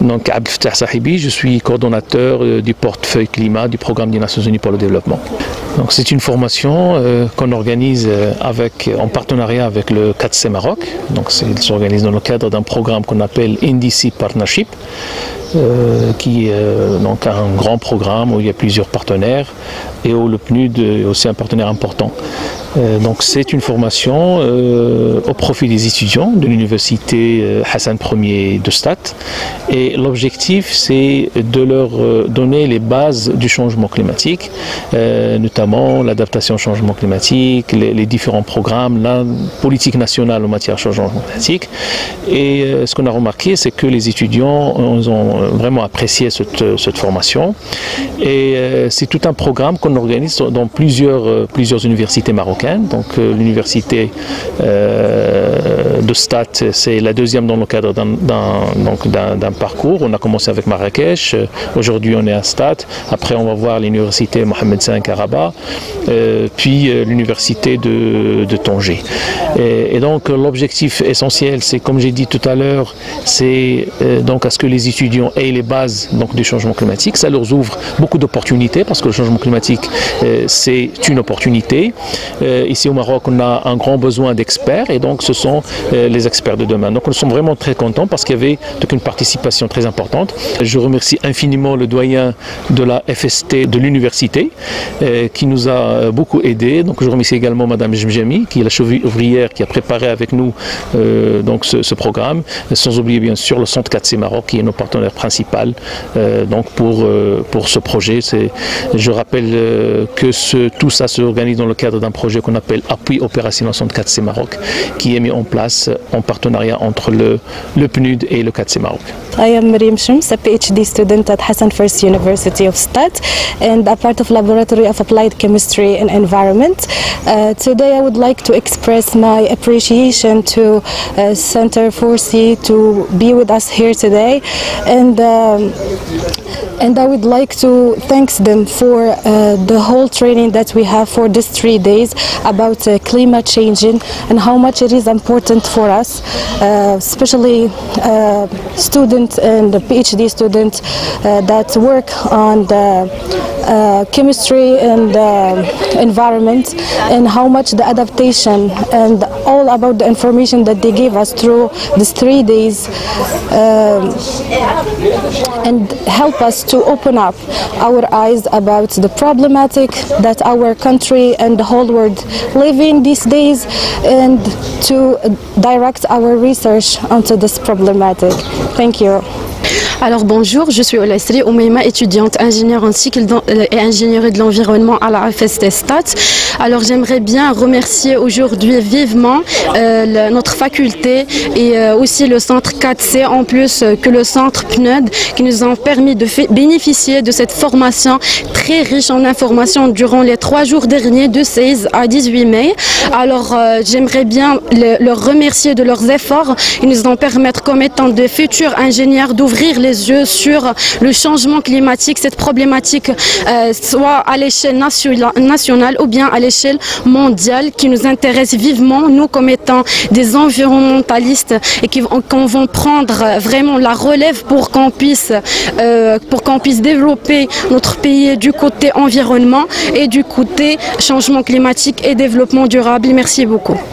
Donc, Abdel Fattah Sahibi, je suis coordonnateur du portefeuille climat du programme des Nations Unies pour le développement. Donc, c'est une formation qu'on organise en partenariat avec le CATC Maroc. Donc, il s'organise dans le cadre d'un programme qu'on appelle NDC Partnership, qui est donc un grand programme où il y a plusieurs partenaires et où le PNUD est aussi un partenaire important. Donc c'est une formation au profit des étudiants de l'université Hassan Ier de Stade, et l'objectif c'est de leur donner les bases du changement climatique, notamment l'adaptation au changement climatique, les différents programmes, la politique nationale en matière de changement climatique. Et ce qu'on a remarqué, c'est que les étudiants ont vraiment apprécié cette formation, et c'est tout un programme qu'on organise dans plusieurs universités marocaines. Donc l'université de Stade, c'est la deuxième dans le cadre d'un parcours. On a commencé avec Marrakech, aujourd'hui on est à Stade, après on va voir l'université Mohamed V à Rabat, puis l'université de Tanger. Et donc l'objectif essentiel, c'est, comme j'ai dit tout à l'heure, c'est donc à ce que les étudiants aient les bases du changement climatique. Ça leur ouvre beaucoup d'opportunités, parce que le changement climatique c'est une opportunité. Ici au Maroc, on a un grand besoin d'experts, et donc ce sont les experts de demain. Donc nous sommes vraiment très contents parce qu'il y avait une participation très importante. Je remercie infiniment le doyen de la FST de l'université qui nous a beaucoup aidés. Donc je remercie également Madame Jemjemi, qui est la cheville ouvrière qui a préparé avec nous ce programme, sans oublier bien sûr le Centre CATC Maroc qui est notre partenaire principal pour ce projet. Je rappelle que tout ça s'organise dans le cadre d'un projet qu'on appelle Appui opérationnel Centre CATC Maroc, qui est mis en place en partenariat entre le PNUD et le CATC Maroc. I am Mariam Shams, a PhD student at Hassan First University of Stade and a part of Laboratory of Applied Chemistry and Environment. Today I would like to express my appreciation to Center 4C to be with us here today, and I would like to thank them for the whole training that we have for these 3 days about climate changing and how much it is important for us, especially students and PhD students that work on the chemistry and environment, and how much the adaptation and all about the information that they gave us through these 3 days and help us to open up our eyes about the problematic that our country and the whole world live in these days, and to direct our research onto this problematic. Thank you. Alors bonjour, je suis Olaisri Oumeima, étudiante ingénieure en cycle et ingénierie de l'environnement à la FST Stade. Alors j'aimerais bien remercier aujourd'hui vivement notre faculté et aussi le centre 4C, en plus que le centre PNUD, qui nous ont permis de bénéficier de cette formation très riche en informations durant les 3 jours derniers de 16 à 18 mai. Alors j'aimerais bien leur remercier de leurs efforts. Ils nous ont permis, comme étant de futurs ingénieurs, d'ouvrir les yeux sur le changement climatique, cette problématique soit à l'échelle nationale ou bien à l'échelle mondiale, qui nous intéresse vivement, nous comme étant des environnementalistes, et qu'on va prendre vraiment la relève pour qu'on puisse développer notre pays du côté environnement et du côté changement climatique et développement durable. Merci beaucoup.